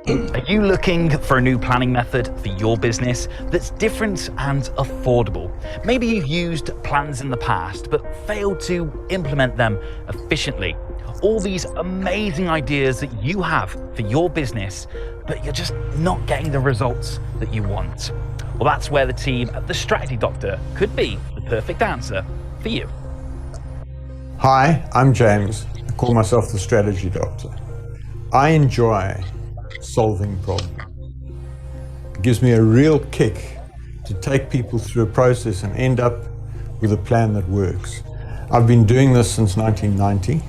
Are you looking for a new planning method for your business that's different and affordable? Maybe you've used plans in the past but failed to implement them efficiently. All these amazing ideas that you have for your business, but you're just not getting the results that you want. Well, that's where the team at The Strategy Doctor could be the perfect answer for you. Hi, I'm James. I call myself The Strategy Doctor. I enjoy solving problems. It gives me a real kick to take people through a process and end up with a plan that works. I've been doing this since 1990,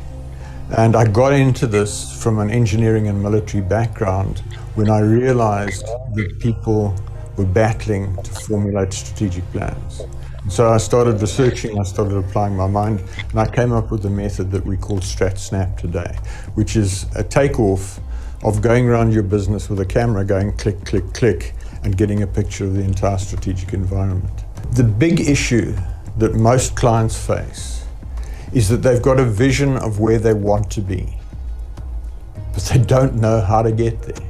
and I got into this from an engineering and military background when I realized that people were battling to formulate strategic plans. And so I started researching, I started applying my mind, and I came up with a method that we call StratSnap today, which is a takeoff of going around your business with a camera going click, click, click, and getting a picture of the entire strategic environment. The big issue that most clients face is that they've got a vision of where they want to be, but they don't know how to get there.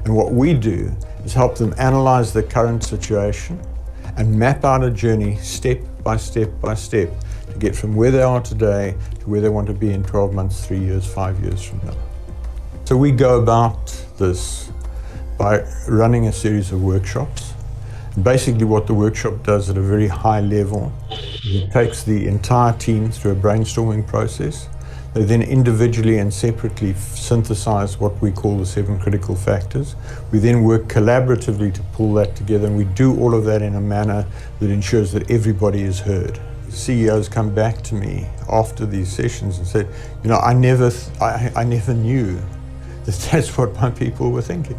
And what we do is help them analyze their current situation and map out a journey step by step by step to get from where they are today to where they want to be in 12 months, 3 years, 5 years from now. So we go about this by running a series of workshops. Basically what the workshop does at a very high level, it takes the entire team through a brainstorming process. They then individually and separately synthesize what we call the 7 critical factors. We then work collaboratively to pull that together, and we do all of that in a manner that ensures that everybody is heard. CEOs come back to me after these sessions and said, you know, I never knew that that's what my people were thinking.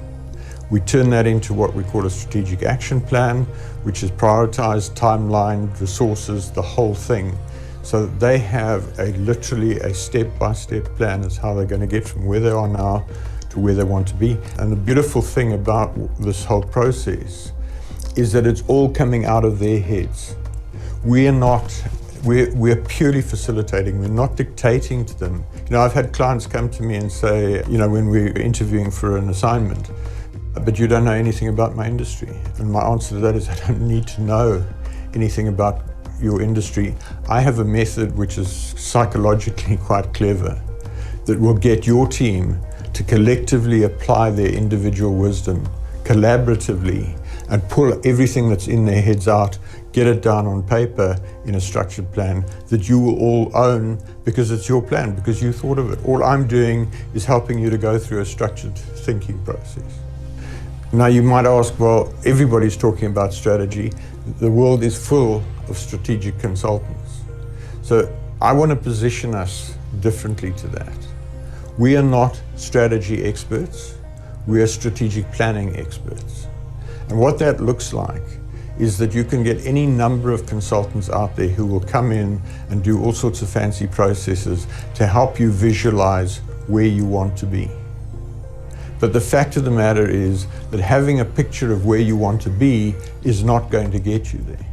We turn that into what we call a strategic action plan, which is prioritized, timeline, resources, the whole thing. So that they have literally a step-by-step plan as how they're going to get from where they are now to where they want to be. And the beautiful thing about this whole process is that it's all coming out of their heads. We're purely facilitating, we're not dictating to them. You know, I've had clients come to me and say, you know, when we're interviewing for an assignment, but you don't know anything about my industry. And my answer to that is I don't need to know anything about your industry. I have a method which is psychologically quite clever that will get your team to collectively apply their individual wisdom collaboratively and pull everything that's in their heads out, get it down on paper in a structured plan that you will all own because it's your plan, because you thought of it. All I'm doing is helping you to go through a structured thinking process. Now you might ask, well, everybody's talking about strategy. The world is full of strategic consultants. So I want to position us differently to that. We are not strategy experts, we are strategic planning experts. And what that looks like is that you can get any number of consultants out there who will come in and do all sorts of fancy processes to help you visualize where you want to be. But the fact of the matter is that having a picture of where you want to be is not going to get you there.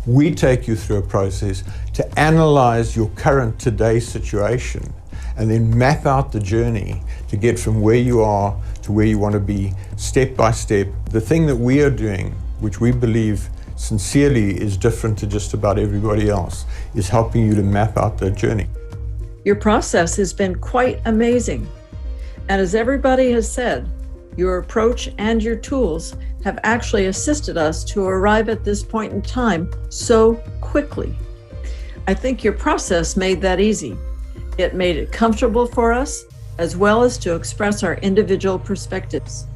We take you through a process to analyze your current today situation and then map out the journey to get from where you are to where you want to be step by step. The thing that we are doing, which we believe sincerely is different to just about everybody else, is helping you to map out that journey. Your process has been quite amazing. And as everybody has said, your approach and your tools have actually assisted us to arrive at this point in time so quickly. I think your process made that easy. It made it comfortable for us, as well as to express our individual perspectives.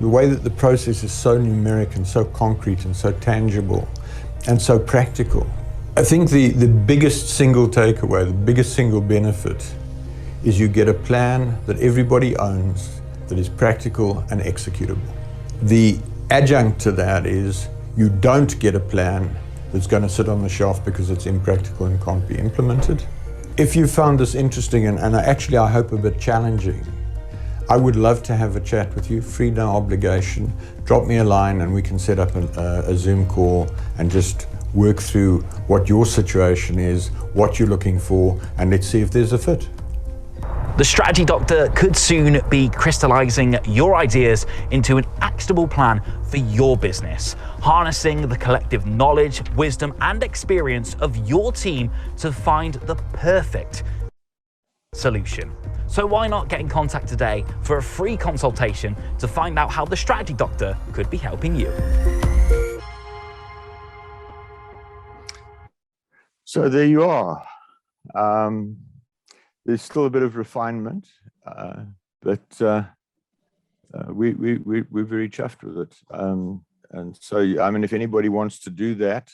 The way that the process is so numeric and so concrete and so tangible and so practical. I think the biggest single takeaway, the biggest single benefit is you get a plan that everybody owns, that is practical and executable. The adjunct to that is you don't get a plan that's going to sit on the shelf because it's impractical and can't be implemented. If you found this interesting and actually I hope a bit challenging, I would love to have a chat with you, free, no obligation. Drop me a line and we can set up a Zoom call and just work through what your situation is, what you're looking for, and let's see if there's a fit. The Strategy Doctor could soon be crystallizing your ideas into an actionable plan for your business, harnessing the collective knowledge, wisdom, and experience of your team to find the perfect solution. So why not get in contact today for a free consultation to find out how the Strategy Doctor could be helping you. So there you are. There's still a bit of refinement, but we're very chuffed with it. And so, I mean, if anybody wants to do that,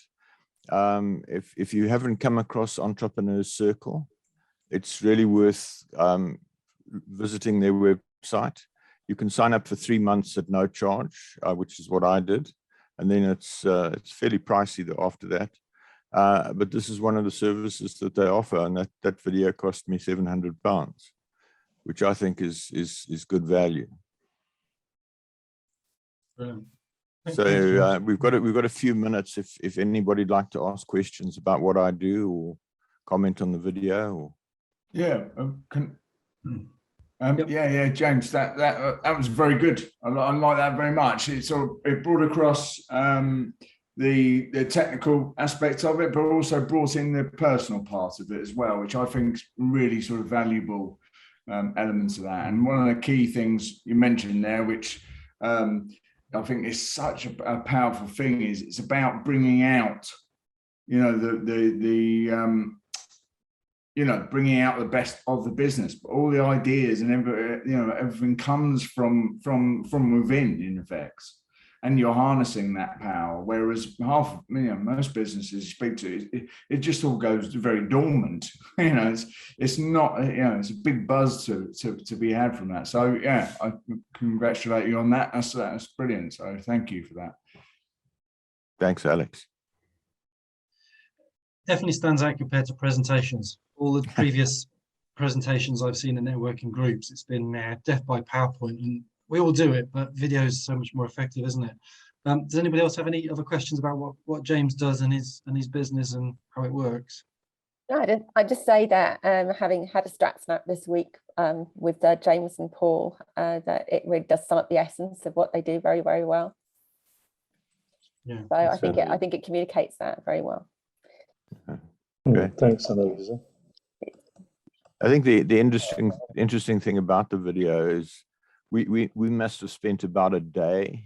if you haven't come across Entrepreneurs Circle, it's really worth visiting their website. You can sign up for 3 months at no charge, which is what I did, and then it's fairly pricey after that. But this is one of the services that they offer, and that video cost me £700, which I think is good value. Brilliant. So we've got a few minutes if anybody'd like to ask questions about what I do or comment on the video. Or... Yeah, yeah, James, that was very good. I like that very much. It brought across the technical aspects of it, but also brought in the personal part of it as well, which I think is really sort of valuable elements of that. And one of the key things you mentioned there, which I think is such a powerful thing, is it's about bringing out, you know, bringing out the best of the business. But all the ideas and everything comes from within, in effect. And you're harnessing that power, whereas most businesses you speak to, it just all goes very dormant. It's not, it's a big buzz to be had from that. So yeah, I congratulate you on that. That's brilliant. So thank you for that. Thanks, Alex. Definitely stands out compared to presentations. All the previous presentations I've seen in networking groups, it's been death by PowerPoint, and we all do it, but video is so much more effective, isn't it? Does anybody else have any other questions about what James does and his business and how it works? No, I just say that having had a StratSnap this week with James and Paul, that it really does sum up the essence of what they do very, very well. Yeah. So I think it communicates that very well. Okay. Thanks, Annalisa. I think the interesting thing about the video is we must have spent about a day,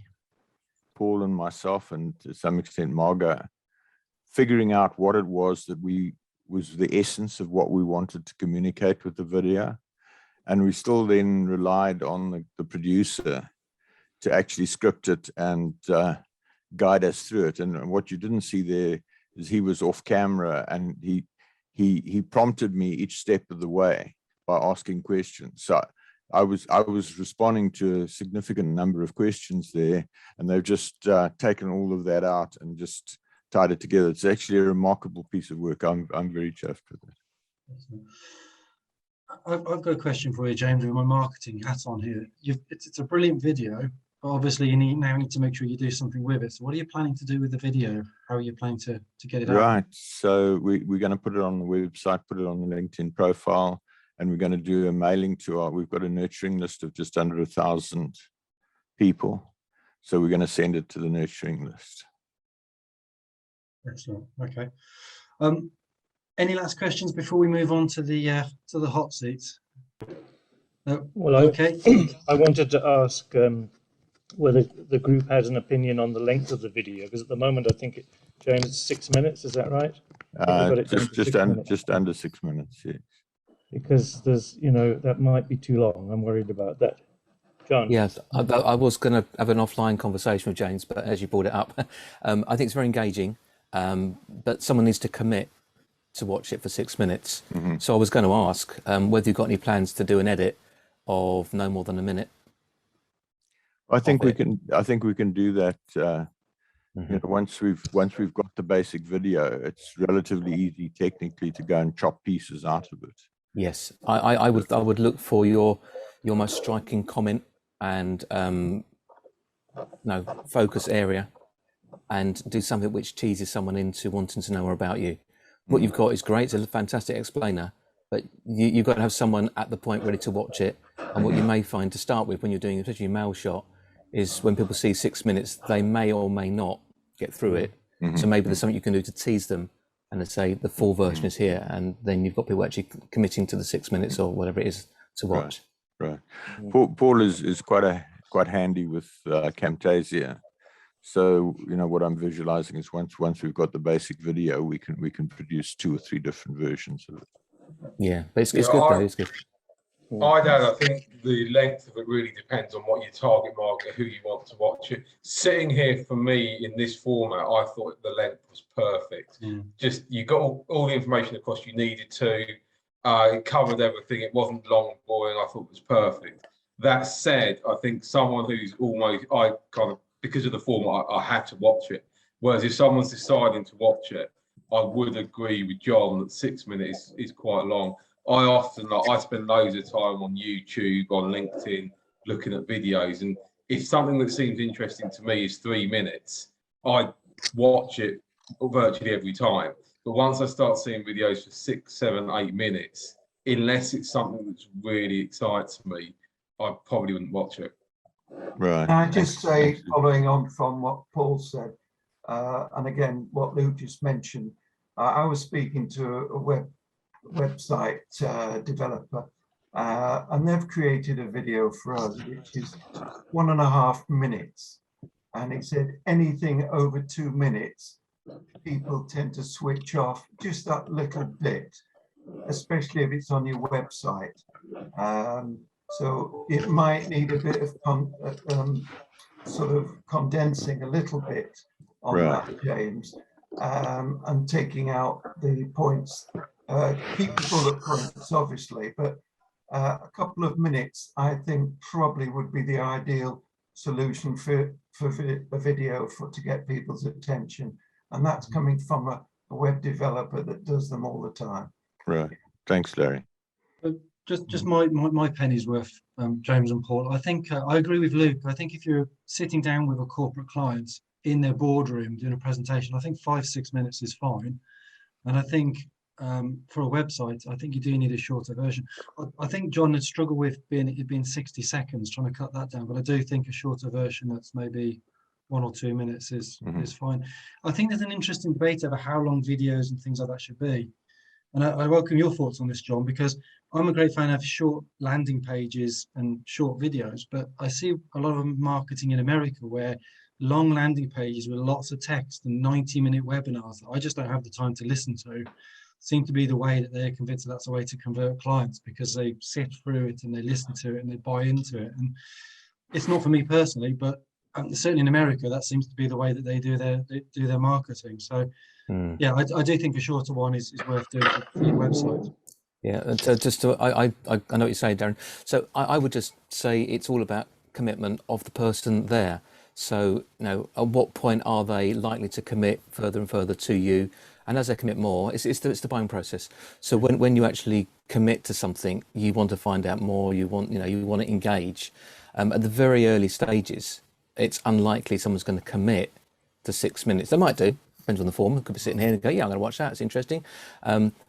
Paul and myself, and to some extent Margot, figuring out what it was that was the essence of what we wanted to communicate with the video. And we still then relied on the producer to actually script it and guide us through it. And what you didn't see there is he was off camera, and he prompted me each step of the way by asking questions. So I was responding to a significant number of questions there, and they've just taken all of that out and just tied it together. It's actually a remarkable piece of work. I'm very chuffed with it. I've got a question for you, James, with my marketing hat on here. It's a brilliant video, but obviously you now need to make sure you do something with it. So what are you planning to do with the video? How are you planning to get it out? Right. So we're going to put it on the website, put it on the LinkedIn profile, and we're going to do a mailing to we've got a nurturing list of just under 1,000 people. So we're going to send it to the nurturing list. Excellent. Okay. Any last questions before we move on to the hot seats? Well, okay. I wanted to ask whether the group has an opinion on the length of the video, because at the moment I think James, it's 6 minutes. Is that right? Just under 6 minutes. Yes. Because there's, that might be too long. I'm worried about that. John? Yes, I was going to have an offline conversation with James, but as you brought it up, I think it's very engaging, but someone needs to commit to watch it for 6 minutes. Mm-hmm. So I was going to ask whether you've got any plans to do an edit of no more than a minute. I think we can do that. Once we've got the basic video, it's relatively easy technically to go and chop pieces out of it. Yes, I would look for your your most striking comment and focus area, and do something which teases someone into wanting to know more about you. What you've got is great. It's a fantastic explainer, but you've got to have someone at the point ready to watch it. And what you may find to start with when you're doing, especially a mail shot, is when people see 6 minutes, they may or may not get through it. So maybe there's something you can do to tease them and to say the full version is here, and then you've got people actually committing to the 6 minutes or whatever it is to watch. Right. Paul is quite handy with Camtasia. So what I'm visualizing is once we've got the basic video, we can produce 2 or 3 different versions of it. Yeah, but it's good though. It's good. I think the length of it really depends on what your target market, who you want to watch it. Sitting here for me in this format, I thought the length was perfect. Just you got all the information across you needed to. It covered everything. It wasn't long and boring. I thought it was perfect. That said, I think someone who's because of the format, I had to watch it. Whereas if someone's deciding to watch it, I would agree with John that 6 minutes is quite long. I spend loads of time on YouTube, on LinkedIn, looking at videos. And if something that seems interesting to me is 3 minutes, I watch it virtually every time. But once I start seeing videos for 6, 7, 8 minutes, unless it's something that really excites me, I probably wouldn't watch it. Right. Can I just say, following on from what Paul said, and again, what Luke just mentioned, I was speaking to a website developer, and they've created a video for us, which is 1.5 minutes. And he said anything over 2 minutes, people tend to switch off just that little bit, especially if it's on your website. So it might need a bit of sort of condensing a little bit on that, James, and taking out the points. Keep the bullet points, obviously, but a couple of minutes, I think, probably would be the ideal solution for a video to get people's attention. And that's coming from a web developer that does them all the time. Right. Thanks, Larry. Just my penny's worth, James and Paul. I think I agree with Luke. I think if you're sitting down with a corporate client in their boardroom doing a presentation, I think 5-6 minutes is fine. And I think for a website, I think you do need a shorter version. I think John had struggled with it being 60 seconds, trying to cut that down. But I do think a shorter version that's maybe 1 or 2 minutes is fine. I think there's an interesting debate over how long videos and things like that should be. And I welcome your thoughts on this, John, because I'm a great fan of short landing pages and short videos, but I see a lot of marketing in America where long landing pages with lots of text and 90-minute webinars that I just don't have the time to listen to seem to be the way that they're convinced that that's a way to convert clients, because they sit through it and they listen to it and they buy into it. And it's not for me personally, but certainly in America, that seems to be the way that they do their marketing. So yeah, I do think a shorter one is worth doing for your website. Yeah, so I know what you're saying, Darren. So I would just say it's all about commitment of the person there. So, at what point are they likely to commit further and further to you? And as they commit more, it's the buying process. So when you actually commit to something, you want to find out more. You want to engage. At the very early stages, it's unlikely someone's going to commit to 6 minutes. They might do. Depends on the form. Could be sitting here and go, yeah, I'm going to watch that. It's interesting.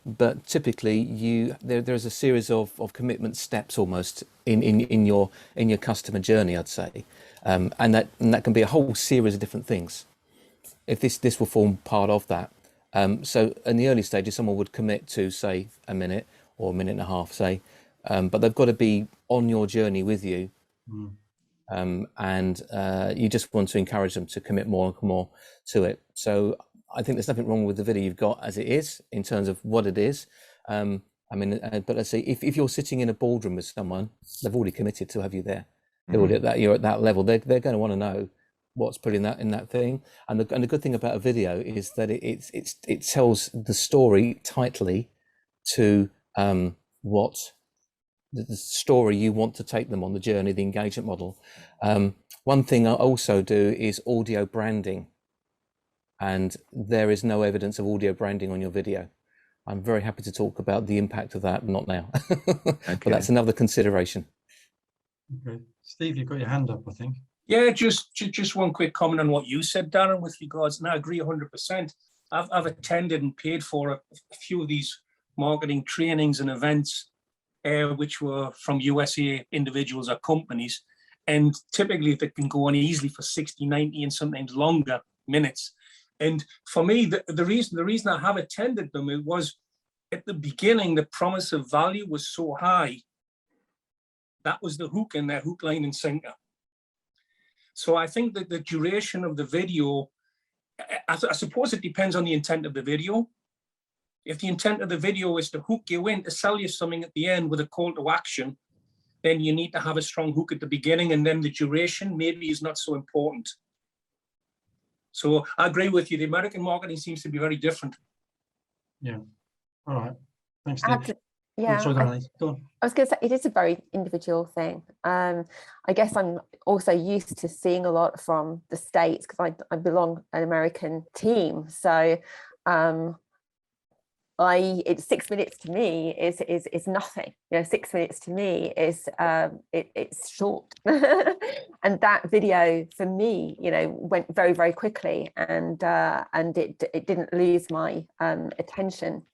But typically, there's a series of commitment steps almost in your customer journey, I'd say, and that can be a whole series of different things. If this will form part of that. So in the early stages, someone would commit to say a minute or a minute and a half, say, but they've got to be on your journey with you. And you just want to encourage them to commit more and more to it. So I think there's nothing wrong with the video you've got as it is in terms of what it is. But let's say if you're sitting in a boardroom with someone, they've already committed to have you there. They're already you're at that level. They're going to want to know what's put in that thing. And the good thing about a video is that it tells the story tightly to what the story you want to take them on, the journey, the engagement model. One thing I also do is audio branding, and there is no evidence of audio branding on your video. I'm very happy to talk about the impact of that, not now, but that's another consideration. Okay, Steve, you've got your hand up, I think. Yeah, just one quick comment on what you said, Darren, with regards, and I agree 100%. I've attended and paid for a few of these marketing trainings and events, which were from USA individuals or companies. And typically they can go on easily for 60, 90, and sometimes longer minutes. And for me, the reason I have attended them, it was at the beginning, the promise of value was so high. That was the hook in their hook, line, and sinker. So I think that the duration of the video, I suppose it depends on the intent of the video. If the intent of the video is to hook you in, to sell you something at the end with a call to action, then you need to have a strong hook at the beginning, and then the duration maybe is not so important. So I agree with you. The American marketing seems to be very different. Yeah. All right. Thanks, Steve. Yeah, Sorry, go on. I was going to say it is a very individual thing. I guess I'm also used to seeing a lot from the States because I belong an American team. So it's 6 minutes to me is nothing. 6 minutes to me is it's short. And that video for me, went very, very quickly, and it didn't lose my attention.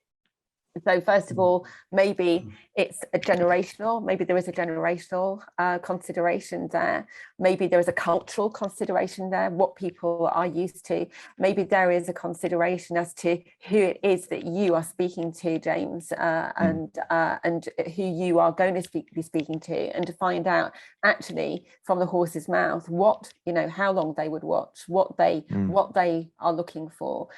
So first of all, maybe it's maybe there is a generational consideration there. Maybe there is a cultural consideration there, what people are used to. Maybe there is a consideration as to who it is that you are speaking to, James, and who you are going to be speaking to, and to find out actually from the horse's mouth how long they would watch, what they are looking for,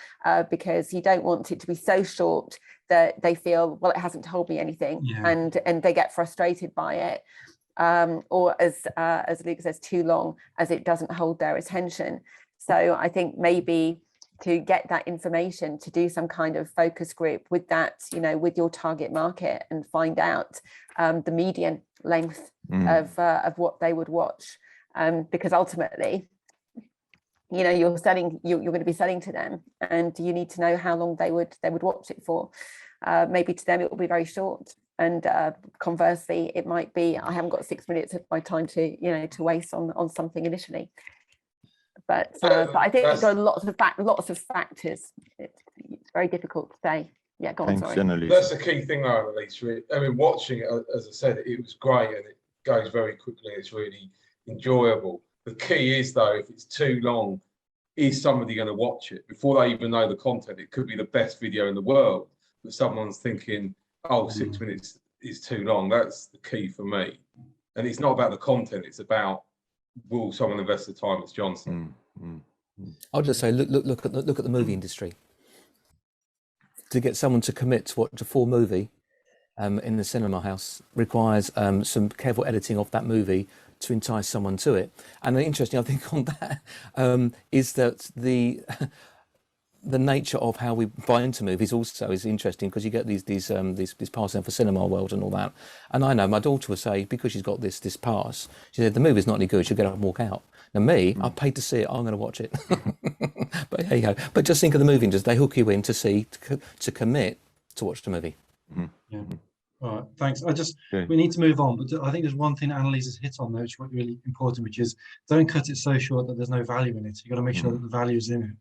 because you don't want it to be so short that they feel, well, it hasn't told me anything, and they get frustrated by it, or as Luke says, too long, as it doesn't hold their attention. So I think maybe to get that information, to do some kind of focus group with that, with your target market, and find out the median length of what they would watch, because ultimately, you're going to be selling to them, and you need to know how long they would watch it for. Maybe to them it will be very short, and conversely, it might be, I haven't got 6 minutes of my time to waste on something initially. But I think there are lots of factors. It's very difficult to say. Yeah, go on. Sorry. That's the key thing, Annalise. I mean, watching it, as I said, it was great, and it goes very quickly. It's really enjoyable. The key is, though, if it's too long, is somebody going to watch it before they even know the content? It could be the best video in the world, but someone's thinking, oh, 6 minutes is too long. That's the key for me. And it's not about the content, it's about, will someone invest the time, as John said. I'll just say, look at the movie industry. To get someone to commit to watch a full movie in the cinema house requires some careful editing of that movie to entice someone to it. And the interesting, I think, on that is that the nature of how we buy into movies also is interesting, because you get these passing for cinema world and all that. And I know my daughter would say, because she's got this pass, she said the movie's not any good, she'll get up and walk out. Now me, I paid to see it, I'm going to watch it. But there you go. But just think of the movie industry, they hook you in to commit to watch the movie. Yeah. All right, thanks. We need to move on, but I think there's one thing that Annalise has hit on, though, which is really important, which is don't cut it so short that there's no value in it. You've got to make sure that the value is in it.